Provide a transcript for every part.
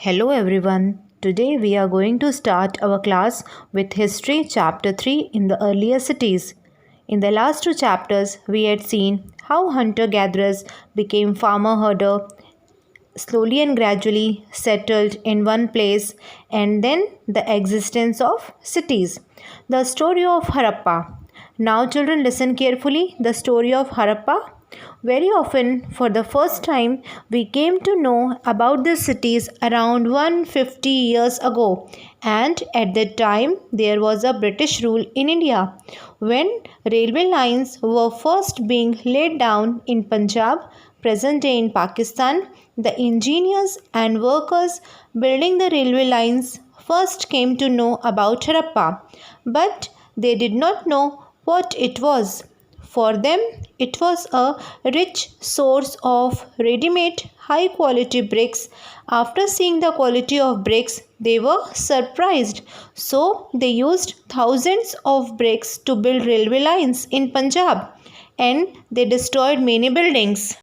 Hello everyone. Today we are going to start our class with History Chapter 3 in the earlier cities. In the last two chapters, we had seen how hunter gatherers became farmer herder, slowly and gradually settled in one place, and then the existence of cities. The story of Harappa. Now, children, listen carefully. The story of Harappa. Very often, for the first time, we came to know about the cities around 150 years ago, and at that time, there was a British rule in India. When railway lines were first being laid down in Punjab, present day in Pakistan, the engineers and workers building the railway lines first came to know about Harappa, but they did not know what it was. For them, it was a rich source of ready made, high quality bricks. After seeing the quality of bricks, they were surprised. So, they used thousands of bricks to build railway lines in Punjab and they destroyed many buildings.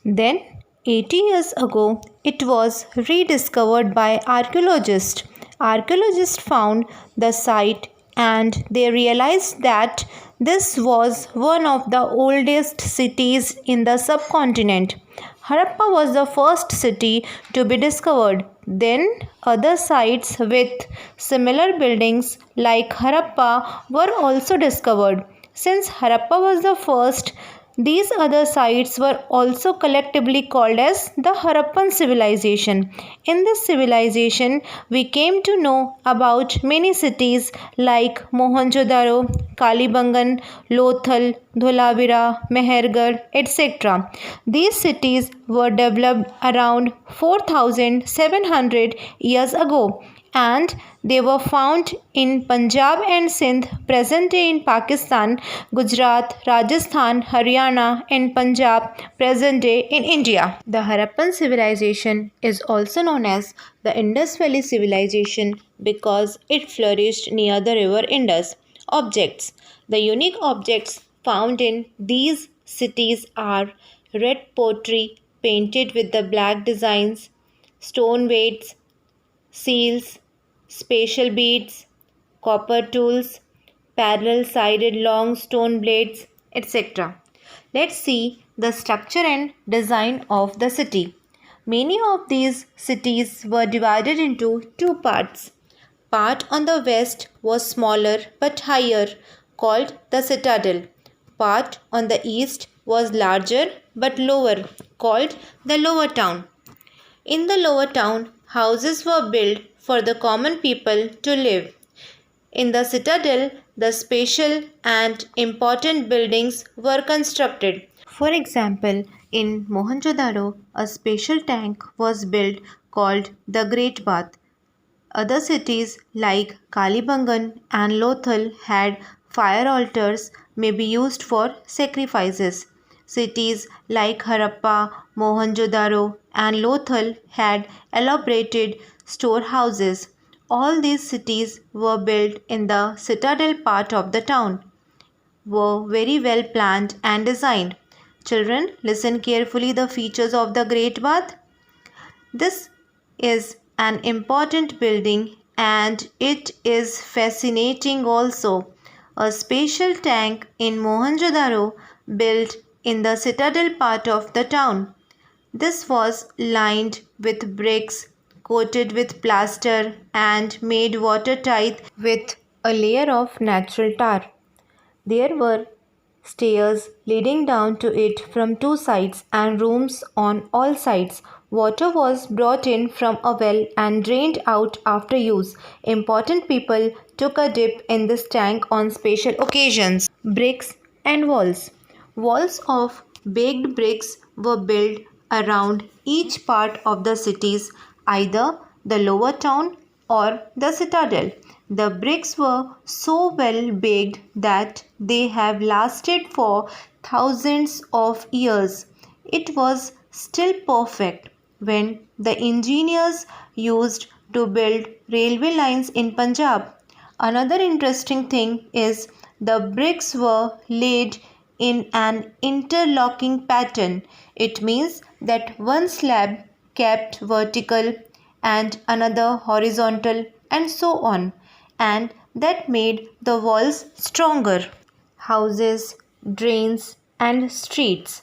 Then, 80 years ago, it was rediscovered by archaeologists. Archaeologists found the site and they realized that this was one of the oldest cities in the subcontinent. Harappa was the first city to be discovered. Then, other sites with similar buildings like Harappa were also discovered. Since Harappa was the first, these other sites were also collectively called as the Harappan civilization. In this civilization, we came to know about many cities like Mohenjo-daro, Kalibangan, Lothal, Dholavira, Mehergarh, etc. These cities were developed around 4700 years ago and they were found in Punjab and Sindh, present day in Pakistan, Gujarat, Rajasthan, Haryana, and Punjab, present day in India. The Harappan civilization is also known as the Indus Valley civilization because it flourished near the river Indus. Objects. The unique objects found in these cities are red pottery painted with the black designs, stone weights, seals, spatial beads, copper tools, parallel sided long stone blades, etc. Let's see the structure and design of the city. Many of these cities were divided into two parts. Part on the west was smaller but higher, called the citadel. Part on the east was larger but lower, called the lower town. In the lower town, houses were built for the common people to live. In the citadel, the special and important buildings were constructed. For example, in Mohenjo-daro, a special tank was built called the Great Bath. Other cities like Kalibangan and Lothal had fire altars may be used for sacrifices. Cities like Harappa, Mohenjo-daro and Lothal had elaborated storehouses. All these cities were built in the citadel part of the town, were very well planned and designed. Children, listen carefully the features of the Great Bath. This is an important building and it is fascinating also. A special tank in Mohenjo-daro built in the citadel part of the town. This was lined with bricks, coated with plaster and made watertight with a layer of natural tar. There were stairs leading down to it from two sides and rooms on all sides. Water was brought in from a well and drained out after use. Important people took a dip in this tank on special occasions. Bricks and walls. Walls of baked bricks were built around each part of the cities, either the lower town or the citadel. The bricks were so well baked that they have lasted for thousands of years. It was still perfect when the engineers used to build railway lines in Punjab. Another interesting thing is the bricks were laid in an interlocking pattern. It means that one slab kept vertical and another horizontal, and so on, and that made the walls stronger. Houses, drains, and streets.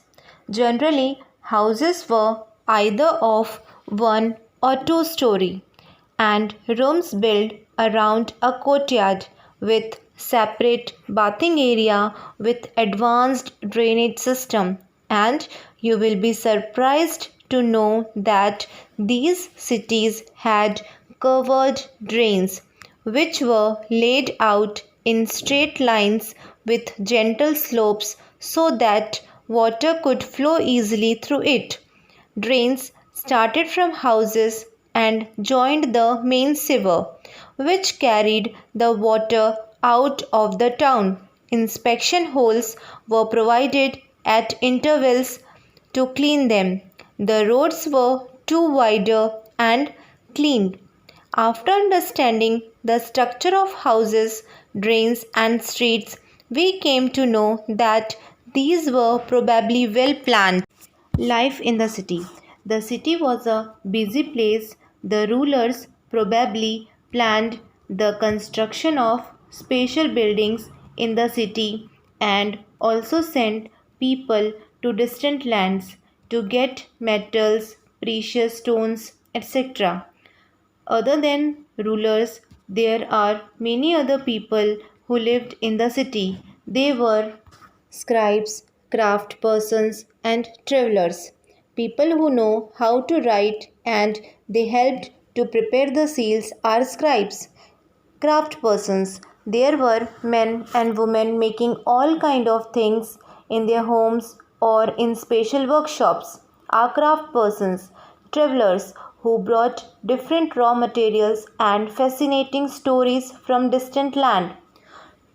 Generally, houses were either of one or two story, and rooms built around a courtyard with separate bathing area with advanced drainage system. And you will be surprised to know that these cities had covered drains which were laid out in straight lines with gentle slopes so that water could flow easily through it. Drains started from houses and joined the main sewer, which carried the water out of the town. Inspection holes were provided at intervals to clean them. The roads were too wider and cleaned. After understanding the structure of houses, drains, and streets, we came to know that these were probably well planned. Life in the city. The city was a busy place. The rulers probably planned the construction of special buildings in the city and also sent people to distant lands to get metals, precious stones, etc. Other than rulers, there are many other people who lived in the city. They were scribes, craft persons, and travelers. People who know how to write and they helped to prepare the seals are scribes. Craft persons. There were men and women making all kind of things in their homes or in special workshops. Are craft persons. Travelers who brought different raw materials and fascinating stories from distant land.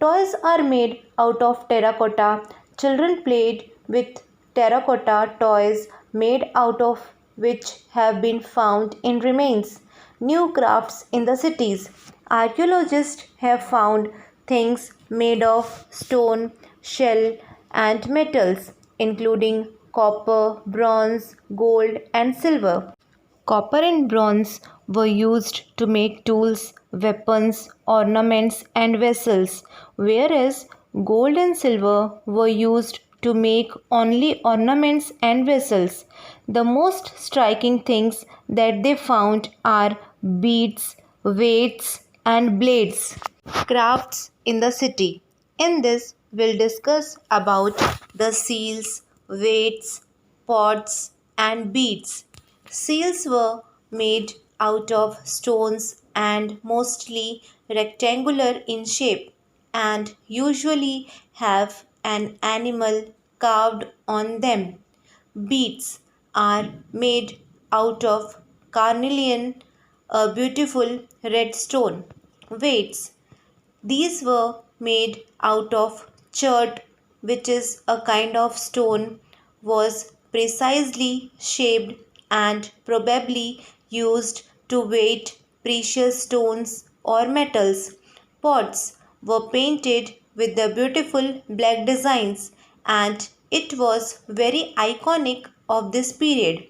Toys are made out of terracotta. Children played with terracotta toys made out of which have been found in remains. New crafts in the cities. Archaeologists have found things made of stone, shell, and metals, including copper, bronze, gold, and silver. Copper and bronze were used to make tools, weapons, ornaments, and vessels, whereas gold and silver were used to make only ornaments and vessels. The most striking things that they found are beads, weights, and blades. Crafts in the city. In this, we'll discuss about the seals, weights, pots, and beads. Seals were made out of stones and mostly rectangular in shape and usually have an animal carved on them. Beads are made out of carnelian, a beautiful red stone. Weights. These were made out of chert, which is a kind of stone, was precisely shaped and probably used to weight precious stones or metals. Pots were painted with the beautiful black designs and it was very iconic of this period.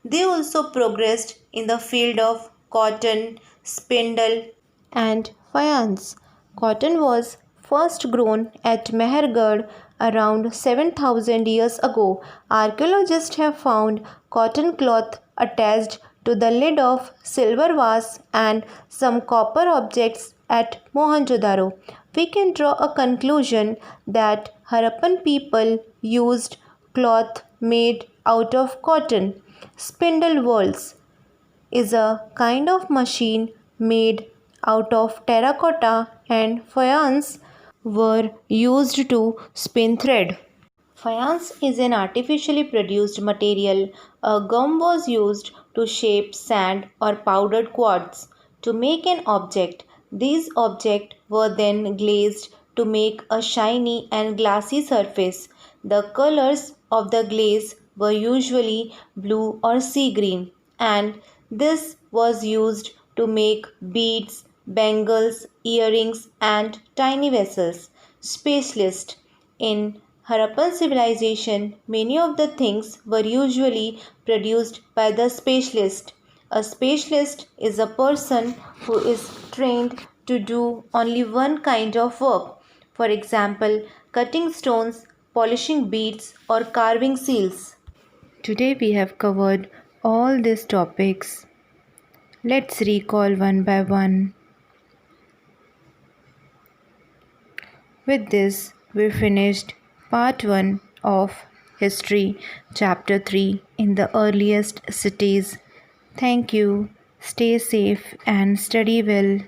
They also progressed in the field of cotton, spindle, and faience. Cotton was first grown at Mehergarh around 7,000 years ago. Archaeologists have found cotton cloth attached to the lid of silver vase and some copper objects at Mohenjo-daro. We can draw a conclusion that Harappan people used cloth made out of cotton. Spindle wheels is a kind of machine made out of terracotta and faience were used to spin thread. Faience is an artificially produced material. A gum was used to shape sand or powdered quartz to make an object. These objects were then glazed to make a shiny and glassy surface. The colors of the glaze were usually blue or sea green, and this was used to make beads, bangles, earrings, and tiny vessels. Specialist in Harappan civilization, many of the things were usually produced by the specialist. A specialist is a person who is trained to do only one kind of work. For example, cutting stones, polishing beads, or carving seals. Today we have covered all these topics. Let's recall one by one. With this, we finished part 1 of History, Chapter 3 in the earliest cities. Thank you. Stay safe and study well.